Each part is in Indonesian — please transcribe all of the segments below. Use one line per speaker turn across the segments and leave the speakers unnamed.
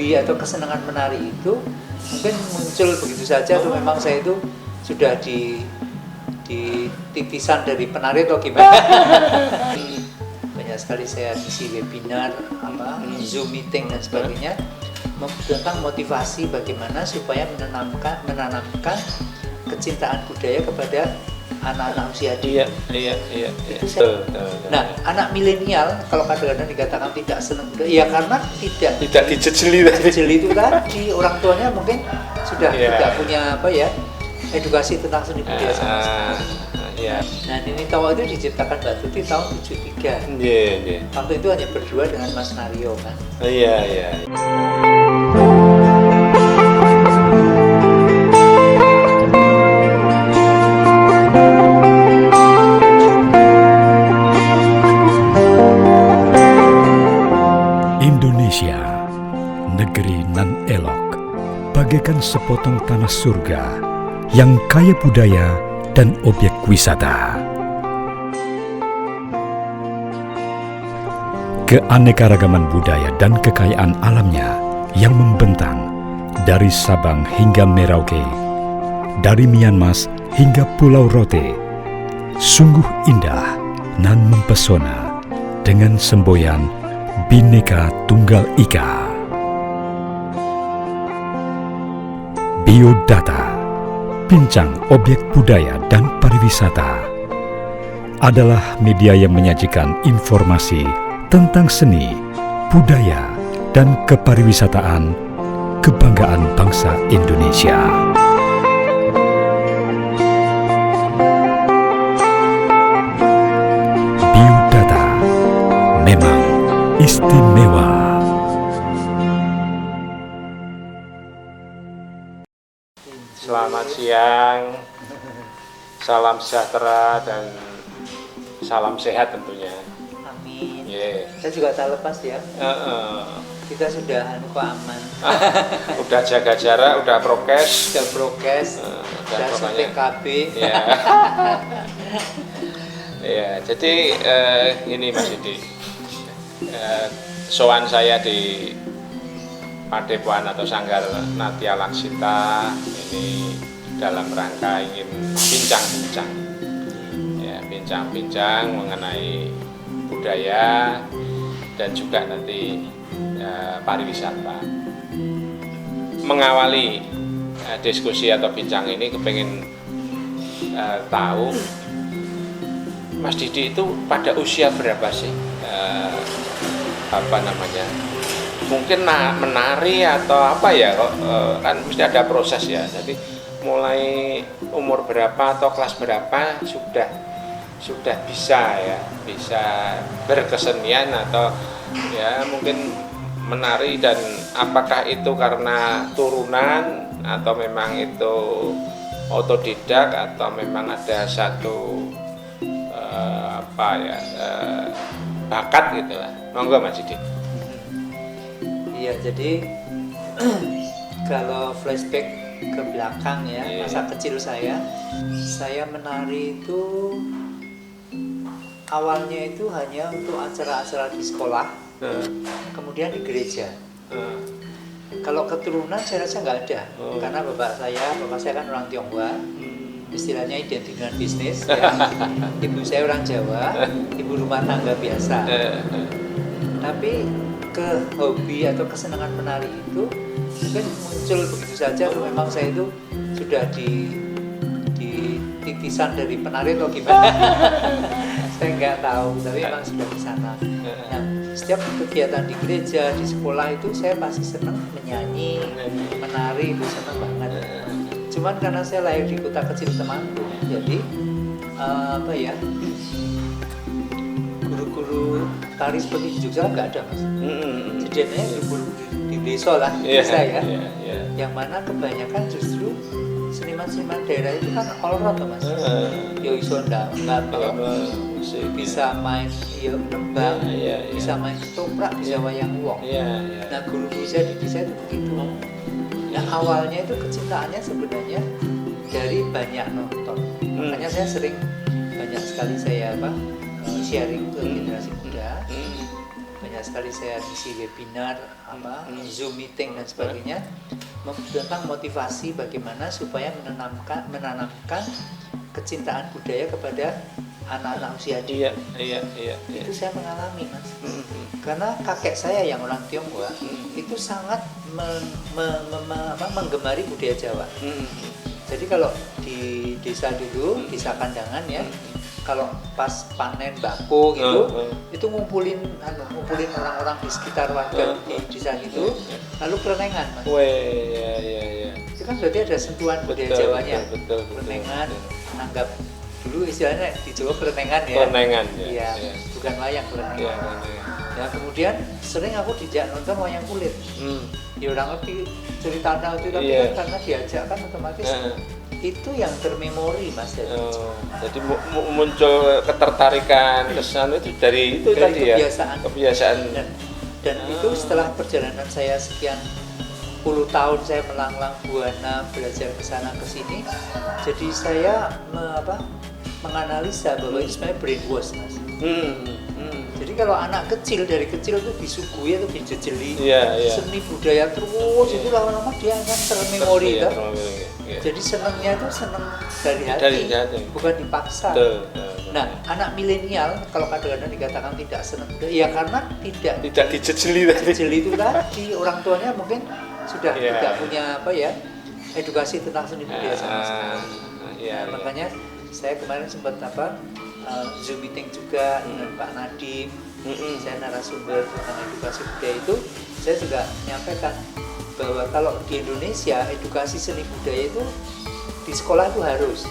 hobi atau kesenangan menari itu mungkin muncul begitu saja atau memang saya itu sudah di titisan dari penari atau gimana? Banyak sekali saya isi webinar, Zoom meeting dan sebagainya tentang motivasi bagaimana supaya menanamkan kecintaan budaya kepada anak-anak usia dini.
Iya.
Itu saya. Nah, anak milenial kalau kadang-kadang dikatakan tidak senang budaya, ya karena tidak dijejeli itu tadi orang tuanya mungkin sudah tidak punya edukasi tentang seni budaya sama sekali. Nah, Nini Tawa itu diciptakan Mbak Tuti tahun 73. Waktu itu hanya berdua dengan Mas Naryo kan.
Iya.
Indonesia, negeri nan elok, bagaikan sepotong tanah surga yang kaya budaya dan objek wisata. Keanekaragaman budaya dan kekayaan alamnya yang membentang dari Sabang hingga Merauke, dari Myanmar hingga Pulau Rote, sungguh indah nan mempesona dengan semboyan Bhinneka Tunggal Ika. Biodata, bincang objek budaya dan pariwisata, adalah media yang menyajikan informasi tentang seni, budaya, dan kepariwisataan kebanggaan bangsa Indonesia. Biodata memang istimewa.
Selamat siang, salam sejahtera dan salam sehat tentunya.
Amin.
Yeah.
Saya juga tak lepas ya. Kita sudah aman.
Udah jaga jarak, udah prokes.
Sudah prokes, sudah PKB.
Ya, jadi ini Mas Didi, soan saya di Padepokan atau Sanggar Natya Laksita ini dalam rangka ingin bincang-bincang mengenai budaya dan juga nanti pariwisata. Mengawali diskusi atau bincang ini kepengen tahu Mas Didi itu pada usia berapa sih mungkin menari atau apa ya, kan mesti ada proses ya. Jadi mulai umur berapa atau kelas berapa sudah bisa berkesenian atau ya mungkin menari, dan apakah itu karena turunan atau memang itu otodidak atau memang ada satu bakat gitu lah. Monggo Mas Didi.
Iya, jadi kalau flashback ke belakang ya, masa kecil saya menari itu awalnya itu hanya untuk acara-acara di sekolah, kemudian di gereja. Kalau keturunan saya rasa nggak ada, karena bapak saya kan orang Tionghoa, istilahnya identik dengan bisnis. Ya. Ibu saya orang Jawa, ibu rumah tangga biasa. Tapi ke hobi atau kesenangan menari itu mungkin muncul begitu saja atau memang saya itu sudah di titisan dari penari atau gimana? Saya nggak tahu, tapi memang sudah ke sana. Nah, setiap kegiatan di gereja, di sekolah itu saya pasti senang menyanyi, menari, itu senang banget. Cuman karena saya lahir di kota kecil Temanggung, jadi guru-guru tari seperti di Jogja nggak ada Mas. Sedianya guru di desa lah, desa ya. Yang mana kebanyakan justru seniman-seniman daerah itu kan all round Mas. Yo iso ndamel, bisa main nembang, bisa main ketoprak, bisa wayang wong. Nah, guru-guru saya di desa itu begitu. Nah, awalnya itu kecintaannya sebenarnya dari banyak nonton. Makanya saya banyak sekali saya sharing ke generasi muda. Banyak banyak sekali saya isi webinar, Zoom meeting dan sebagainya tentang motivasi bagaimana supaya menanamkan kecintaan budaya kepada anak-anak usia dini.
Iya.
Itu saya mengalami, Mas. Karena kakek saya yang orang Tionghoa itu sangat menggemari budaya Jawa. Jadi kalau di desa dulu, desa Kandangan ya, kalau pas panen bako gitu, itu ngumpulin orang-orang di sekitar warga di desa itu, lalu kelenengan, Mas.
Iya.
Itu kan berarti ada sentuhan budaya Jawanya. Kelenengan, nanggap dulu istilahnya di Jawa kelenengan ya.
Kelenengan
Iya, bukan wayang kelenengan. Nah kemudian sering aku dijak nonton wayang kulit. Ya orang ngerti cerita itu tapi kan karena diajak kan otomatis itu yang termemori, Mas.
Jadi muncul ketertarikan kesan itu dari tadi kebiasaan.
Dan itu setelah perjalanan saya sekian puluh tahun saya melanglang buana belajar ke sana ke sini, jadi saya menganalisa bahwa itu sebenarnya brainwash, Mas. Jadi kalau anak kecil dari kecil itu disuguhi atau dijejeli seni budaya terus itu lama-lama dia akan termemori kan. Jadi senangnya itu senang dari hati, bukan dipaksa. Nah, anak milenial kalau kadang-kadang dikatakan tidak senang budaya, ya karena tidak dijejeli itu tadi. Orang tuanya mungkin sudah tidak punya edukasi tentang seni budaya sama sekali. Makanya saya kemarin sempat Zoom meeting juga dengan Pak Nadiem. Saya narasumber tentang edukasi budaya itu, saya juga menyampaikan bahwa kalau di Indonesia edukasi seni budaya itu di sekolah itu harus.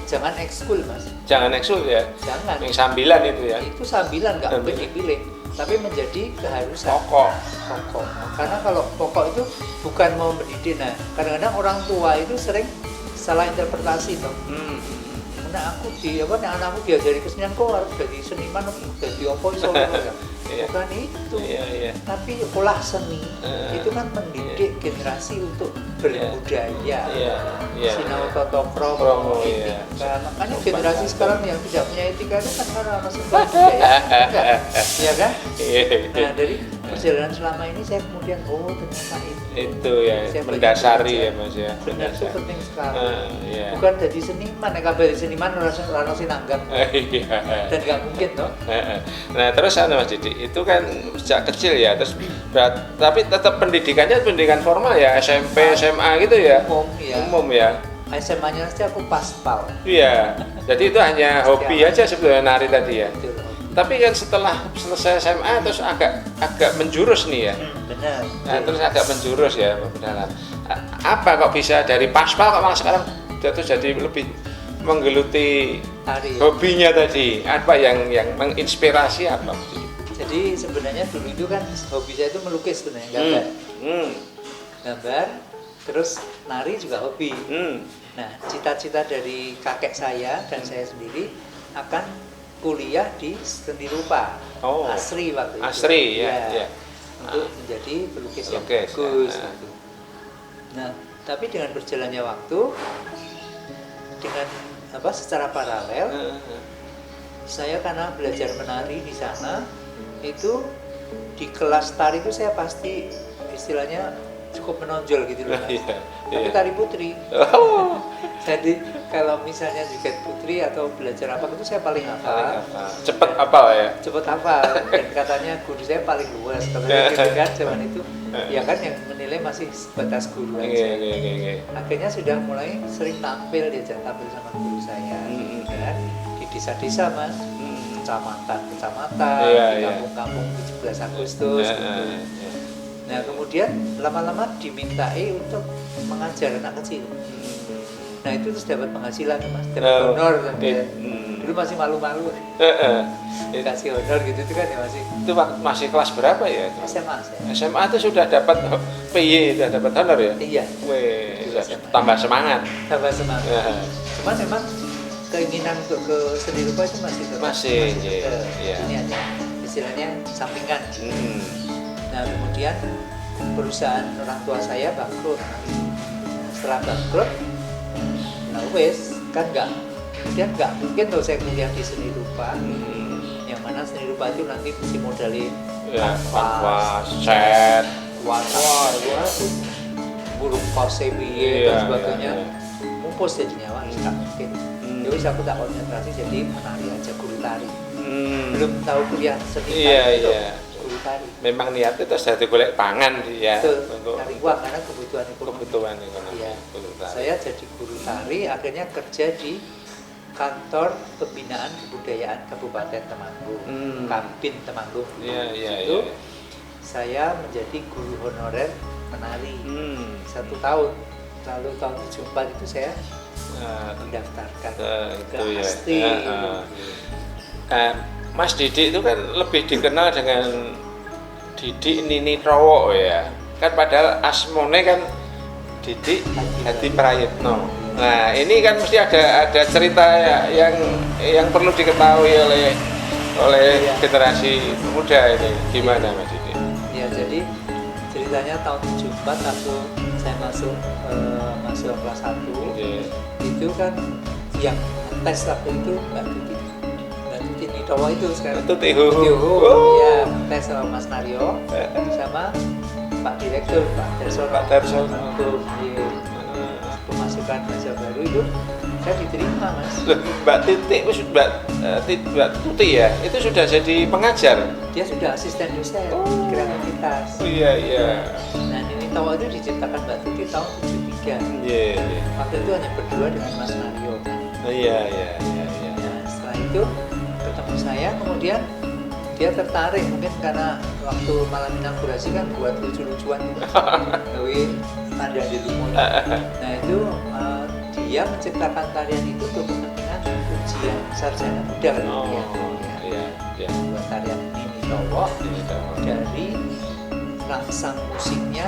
Jangan ekskul, Mas.
Jangan ekskul ya.
Jangan.
Yang sambilan itu ya.
Itu sambilan nggak mungkin dipilih, tapi menjadi keharusan.
Pokok.
Karena kalau pokok itu bukan mau mendidik. Nah, kadang-kadang orang tua itu sering salah interpretasi toh. Anakku diajari kesenian kok harus jadi seniman, jadi apa iso bukan itu. Tapi olah seni itu kan mendidik generasi untuk berbudaya. Sinau toto kromo etika. Makanya generasi sekarang yang tidak punya etika itu kan karena masih budaya. Iya kan? Nah, dari perjalanan selama ini saya kemudian ternyata
itu ya mendasari ya, Mas ya.
Benar, itu penting sekali. Bukan jadi seniman, jadi seniman orang sinanggap dan nggak mungkin toh.
Nah terus Mas Didi itu kan sejak kecil ya, terus tapi tetap pendidikannya pendidikan formal ya, SMP, SMA gitu ya. Umum ya.
SMA-nya saja aku paspal.
Iya. Jadi itu hanya hobi aja sebetulnya nari tadi ya.
Betul.
Tapi kan setelah selesai SMA terus agak menjurus nih ya.
Benar.
Nah, terus agak menjurus ya mendalam. Apa kok bisa dari paspal kok malah sekarang jadi lebih menggeluti hobinya tadi? Apa yang menginspirasi apa?
Jadi sebenarnya dulu itu kan hobi saya itu melukis sebenarnya, gambar, terus nari juga hobi. Nah, cita-cita dari kakek saya dan saya sendiri akan kuliah di seni rupa, Asri waktu itu.
Asri ya.
Untuk menjadi pelukis yang bagus. Nah, tapi dengan berjalannya waktu, dengan secara paralel, saya karena belajar menari di sana, itu di kelas tari itu saya pasti istilahnya cukup menonjol gitu loh. Tapi tari putri. Jadi kalau misalnya juga putri atau belajar apa itu saya paling hafal.
Cepet hafal ya?
Cepet hafal. Dan katanya guru saya paling luas. Katanya gitu kan zaman itu. Ya kan yang menilai masih sebatas guru aja. Akhirnya sudah mulai sering tampil, diajak tampil sama guru saya. Kan? Di desa-desa, Mas. Kecamatan, di kampung-kampung 17 Agustus. Nah kemudian lama-lama dimintai untuk mengajar anak kecil. Nah itu terus dapat penghasilan, Mas, dapat honor kan dia. Dulu masih malu-malu. Kasih honor gitu itu kan ya masih.
Itu masih kelas berapa ya?
SMA.
SMA itu sudah dapat PY, sudah dapat honor ya?
Iya.
Tambah semangat.
Cuman memang keinginan untuk ke seni rupa itu masih ini aja istilahnya sampingan. Nah kemudian perusahaan orang tua saya bangkrut. Setelah bangkrut, nah wes kan nggak mungkin tuh saya kuliah di seni rupa, yang Bagaimana seni rupa itu nanti mesti modalin
Ya, kanvas, set,
warna, burung pose piye
Iya,
dan sebagainya.
iya,
Mumpus jadinya wah nggak mungkin. Ya wis aku tak konsentrasi jadi menari aja, guru tari. Belum tahu kuliah seni
Iya,
tari itu,
iya.
guru tari.
Memang niatnya terus jadi golek pangan ya
Betul,
untuk
cari uang karena kebutuhan ekonomi.
kebutuhan ekonomi.
Iya.
Guru tari.
Saya jadi guru tari, akhirnya kerja di kantor pembinaan kebudayaan Kabupaten Temanggung, Kampin Temanggung.
Iya, iya,
Itu
iya.
saya menjadi guru honorer menari 1
Hmm.
tahun. Lalu tahun 74 itu saya
Nah,
mendaftarkan ke
itu ya.
ASTI.
Mas Didik itu kan lebih dikenal dengan Didik Nini Trowo ya. Kan padahal asmone kan Didik Hadi Prayitno. Nah, ini kan mesti ada cerita yang perlu diketahui oleh
Iya.
generasi muda ini. Gimana Mas Didik?
Ya, jadi ceritanya tahun 74 waktu saya masuk kelas 1
Iya.
itu kan yang tes waktu itu Mbak Tuti Nitowo itu sekarang.
Tuti Ho.
Oh. Ya, tes sama Mas Naryo sama Pak Direktur Pak Darsono.
Pak Darsono.
Untuk pemasukan mahasiswa baru itu saya diterima Mas.
Loh, Mbak Tuti ya, itu sudah jadi pengajar.
Dia sudah asisten dosen kreativitas.
Oh iya iya.
Nah, Nitowo itu diciptakan Mbak Tuti tahun 73.
Iya iya.
Waktu itu hanya berdua dengan Mas Naryo.
Oh, iya iya iya iya.
Nah, setelah itu ketemu saya, kemudian dia tertarik mungkin karena waktu malam inaugurasi kan buat lucu-lucuan gitu. Gawe tanda di rumah. Nah itu dia menciptakan tarian itu untuk kepentingan ujian sarjana muda kan.
Oh
Ya.
iya iya.
Buat tarian Nini Towo
Ini tahu.
dari rangsang musiknya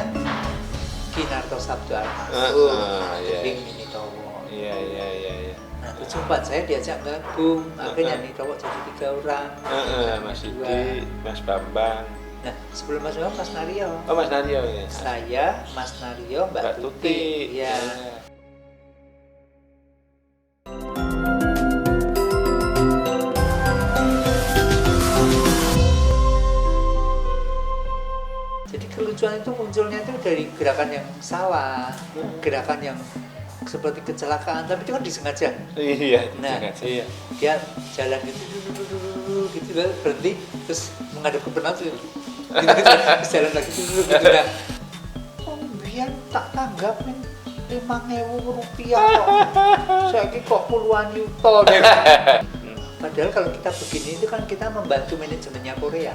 Kinarto Sabdo Almarhum,
iya.
Tebing Nini Towo.
Iya iya iya iya.
Nah, 74 saya diajak gabung, akhirnya Nini Towo jadi 3 orang.
Mas
Dua.
Didi, Mas Bambang.
Nah, sebelum Mas Bambang, Mas Naryo.
Oh Mas Naryo ya.
Saya, Mas Naryo, Mbak Tuti. Ya. Jadi kelucuan itu munculnya itu dari gerakan yang salah, gerakan yang seperti kecelakaan, tapi itu kan disengaja.
Iya.
Nah,
Iya.
dia jalan gitu berhenti terus menghadap ke penonton gitu, terus jalan lagi gitu. Nah, oh biar tak tanggap nih 5.000 rupiah kok, saya kok puluhan juta deh. Padahal kalau kita begini itu kan kita membantu manajemennya Korea.